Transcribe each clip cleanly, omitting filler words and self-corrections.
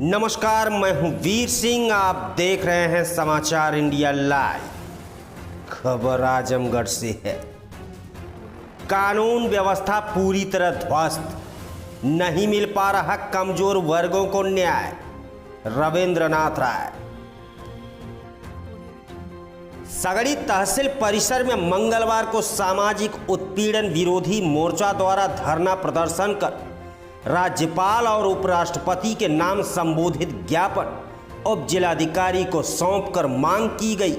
नमस्कार, मैं हूं वीर सिंह। आप देख रहे हैं समाचार इंडिया लाइव। खबर आजमगढ़ से है। कानून व्यवस्था पूरी तरह ध्वस्त, नहीं मिल पा रहा कमजोर वर्गों को न्याय। रविंद्रनाथ राय। सगड़ी तहसील परिसर में मंगलवार को सामाजिक उत्पीड़न विरोधी मोर्चा द्वारा धरना प्रदर्शन कर राज्यपाल और उपराष्ट्रपति के नाम संबोधित ज्ञापन उप जिलाधिकारी को सौंपकर मांग की गई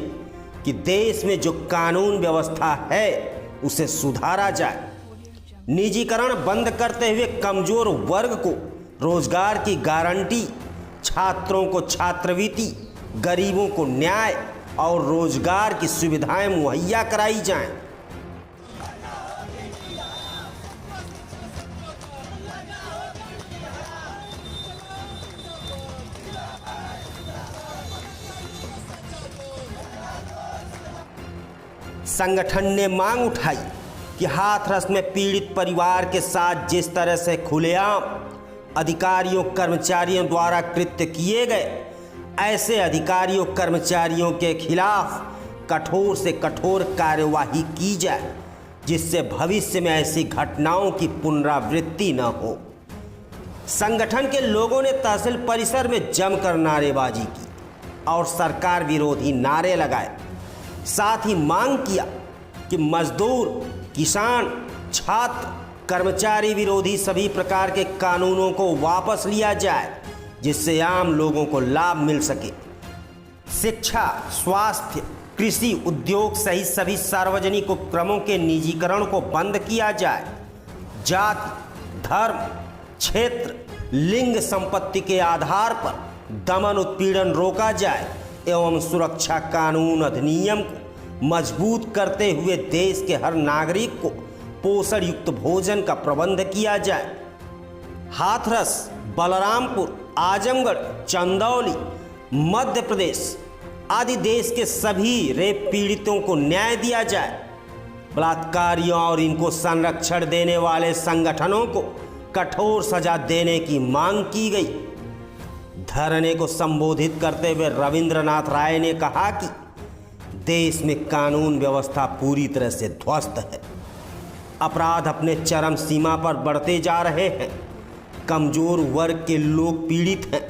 कि देश में जो कानून व्यवस्था है उसे सुधारा जाए। निजीकरण बंद करते हुए कमजोर वर्ग को रोजगार की गारंटी, छात्रों को छात्रवृत्ति, गरीबों को न्याय और रोजगार की सुविधाएं मुहैया कराई जाएं। संगठन ने मांग उठाई कि हाथरस में पीड़ित परिवार के साथ जिस तरह से खुलेआम अधिकारियों कर्मचारियों द्वारा कृत्य किए गए, ऐसे अधिकारियों कर्मचारियों के खिलाफ कठोर से कठोर कार्यवाही की जाए, जिससे भविष्य में ऐसी घटनाओं की पुनरावृत्ति न हो। संगठन के लोगों ने तहसील परिसर में जमकर नारेबाजी की और सरकार विरोधी नारे लगाए। साथ ही मांग किया कि मजदूर, किसान, छात्र, कर्मचारी विरोधी सभी प्रकार के कानूनों को वापस लिया जाए, जिससे आम लोगों को लाभ मिल सके। शिक्षा, स्वास्थ्य, कृषि, उद्योग सहित सभी सार्वजनिक उपक्रमों के निजीकरण को बंद किया जाए। जाति, धर्म, क्षेत्र, लिंग, संपत्ति के आधार पर दमन उत्पीड़न रोका जाए एवं सुरक्षा कानून अधिनियम को मजबूत करते हुए देश के हर नागरिक को पोषण युक्त भोजन का प्रबंध किया जाए। हाथरस, बलरामपुर, आजमगढ़, चंदौली, मध्य प्रदेश आदि देश के सभी रेप पीड़ितों को न्याय दिया जाए। बलात्कारियों और इनको संरक्षण देने वाले संगठनों को कठोर सजा देने की मांग की गई। धरने को संबोधित करते हुए रविंद्रनाथ राय ने कहा कि देश में कानून व्यवस्था पूरी तरह से ध्वस्त है। अपराध अपने चरम सीमा पर बढ़ते जा रहे हैं। कमजोर वर्ग के लोग पीड़ित हैं।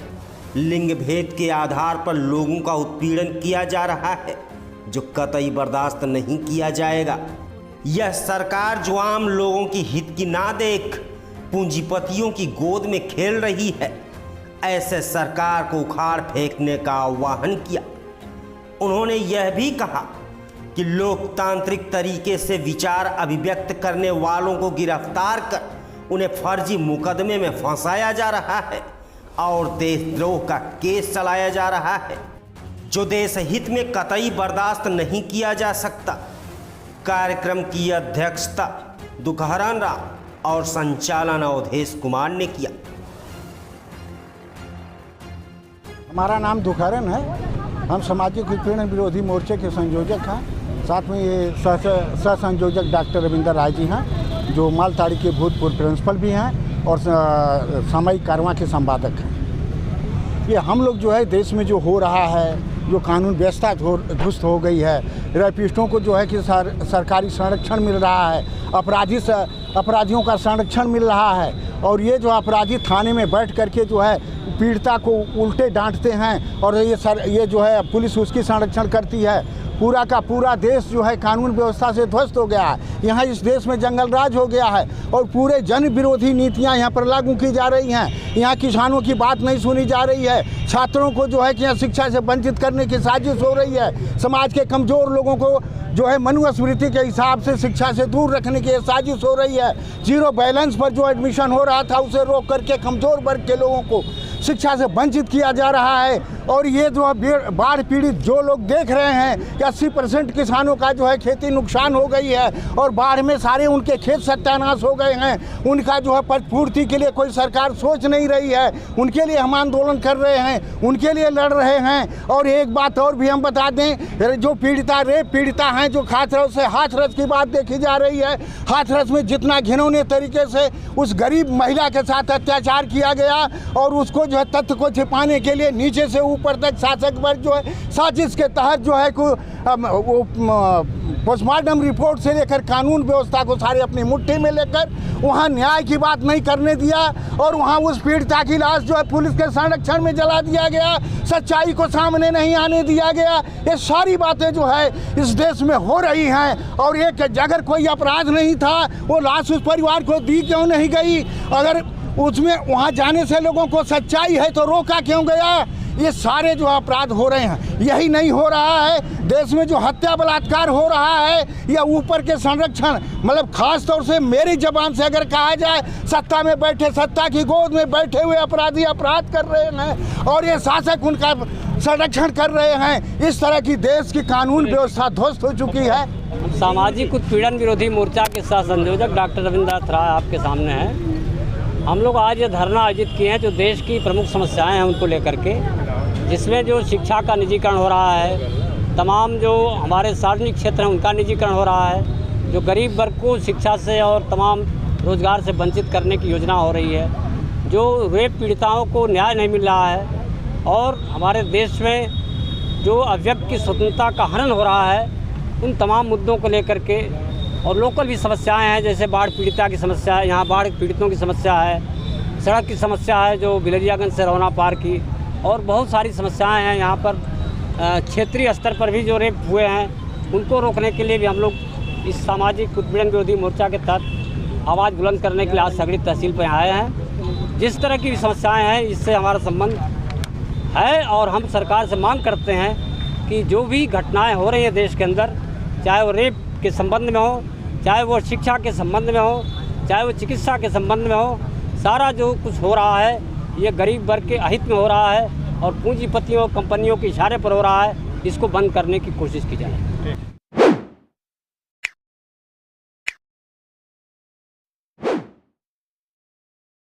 लिंग भेद के आधार पर लोगों का उत्पीड़न किया जा रहा है, जो कतई बर्दाश्त नहीं किया जाएगा। यह सरकार जो आम लोगों की हित की ना देख पूंजीपतियों की गोद में खेल रही है, ऐसे सरकार को उखाड़ फेंकने का आह्वान किया। उन्होंने यह भी कहा कि लोकतांत्रिक तरीके से विचार अभिव्यक्त करने वालों को गिरफ्तार कर उन्हें फर्जी मुकदमे में फंसाया जा रहा है और देशद्रोह का केस चलाया जा रहा है, जो देश हित में कतई बर्दाश्त नहीं किया जा सकता। कार्यक्रम की अध्यक्षता दुखहरण राम और संचालन अवधेश कुमार ने किया। हमारा नाम दुखहरण है। हम सामाजिक उत्पीड़न विरोधी मोर्चे के संयोजक हैं। साथ में ये सह संयोजक डॉक्टर रविंद्र राय जी हैं, जो मालताड़ी के भूतपूर्व प्रिंसिपल भी हैं और सामयिक कारवां के संपादक हैं। ये हम लोग जो है देश में जो हो रहा है, जो कानून व्यवस्था ध्वस्त हो गई है, रेपिस्टों को जो है कि सरकारी संरक्षण मिल रहा है, अपराधियों का संरक्षण मिल रहा है, और ये जो अपराधी थाने में बैठ करके जो है पीड़िता को उल्टे डांटते हैं और ये जो है पुलिस उसकी संरक्षण करती है। पूरा का पूरा देश जो है कानून व्यवस्था से ध्वस्त हो गया है। यहाँ इस देश में जंगल राज हो गया है और पूरे जन विरोधी नीतियाँ यहाँ पर लागू की जा रही हैं। यहाँ किसानों की बात नहीं सुनी जा रही है। छात्रों को जो है कि यहाँ शिक्षा से वंचित करने की साजिश हो रही है। समाज के कमज़ोर लोगों को जो है मनुस्मृति के हिसाब से शिक्षा से दूर रखने की साजिश हो रही है। जीरो बैलेंस पर जो एडमिशन हो रहा था उसे रोक करके कमज़ोर वर्ग के लोगों को शिक्षा से वंचित किया जा रहा है और ये जो है बाढ़ पीड़ित जो लोग देख रहे हैं कि 80% किसानों का जो है खेती नुकसान हो गई है और बाढ़ में सारे उनके खेत सत्यानाश हो गए हैं। उनका जो है प्रतिपूर्ति के लिए कोई सरकार सोच नहीं रही है। उनके लिए हम आंदोलन कर रहे हैं, उनके लिए लड़ रहे हैं। और एक बात और भी हम बता दें, जो पीड़िता रेप पीड़िता हैं, जो हाथरस से हाथरस की बात देखी जा रही है, हाथरस में जितना घिनौने तरीके से उस गरीब महिला के साथ अत्याचार किया गया और उसको जो है तथ्य को छिपाने के लिए नीचे से ऊपर तक शासक वर्ग जो है साजिश के तहत जो है पोस्टमार्टम रिपोर्ट से लेकर कानून व्यवस्था को सारे अपनी मुट्ठी में लेकर वहाँ न्याय की बात नहीं करने दिया और वहाँ उस पीड़िता की लाश जो है पुलिस के संरक्षण में जला दिया गया, सच्चाई को सामने नहीं आने दिया गया। ये सारी बातें जो है इस देश में हो रही हैं और एक अगर कोई अपराध नहीं था वो लाश उस परिवार को दी क्यों नहीं गई? अगर उसमें वहाँ जाने से लोगों को सच्चाई है तो रोका क्यों गया? ये सारे जो अपराध हो रहे हैं, यही नहीं हो रहा है। देश में जो हत्या बलात्कार हो रहा है या ऊपर के संरक्षण, मतलब खास तौर से मेरी जबान से अगर कहा जाए, सत्ता में बैठे, सत्ता की गोद में बैठे हुए अपराधी अपराध कर रहे हैं और ये शासक उनका संरक्षण कर रहे हैं। इस तरह की देश की कानून व्यवस्था ध्वस्त हो चुकी है। सामाजिक उत्पीड़न विरोधी मोर्चा के सह संयोजक डॉक्टर रविंद्र राय आपके सामने हैं। हम लोग आज ये धरना आयोजित किए हैं जो देश की प्रमुख समस्याएं हैं उनको लेकर के, जिसमें जो शिक्षा का निजीकरण हो रहा है, तमाम जो हमारे सार्वजनिक क्षेत्र हैं उनका निजीकरण हो रहा है, जो गरीब वर्ग को शिक्षा से और तमाम रोज़गार से वंचित करने की योजना हो रही है, जो रेप पीड़िताओं को न्याय नहीं मिल रहा है और हमारे देश में जो अभिव्यक्ति की स्वतंत्रता का हनन हो रहा है, उन तमाम मुद्दों को लेकर के और लोकल भी समस्याएं हैं, जैसे बाढ़ पीड़िता की समस्या है, यहाँ बाढ़ पीड़ितों की समस्या है, सड़क की समस्या है जो बिलरियागंज से रौना पार की, और बहुत सारी समस्याएं हैं यहाँ पर। क्षेत्रीय स्तर पर भी जो रेप हुए हैं उनको रोकने के लिए भी हम लोग इस सामाजिक उत्पीड़न विरोधी मोर्चा के तहत आवाज़ बुलंद करने के लिए आज सगड़ी तहसील पर आए हैं। जिस तरह की भी समस्याएँ हैं इससे हमारा संबंध है और हम सरकार से मांग करते हैं कि जो भी घटनाएँ हो रही हैं देश के अंदर, चाहे वो रेप के संबंध में हो, चाहे वो शिक्षा के संबंध में हो, चाहे वो चिकित्सा के संबंध में हो, सारा जो कुछ हो रहा है ये गरीब वर्ग के अहित में हो रहा है और पूंजीपतियों कंपनियों के इशारे पर हो रहा है। इसको बंद करने की कोशिश की जाए।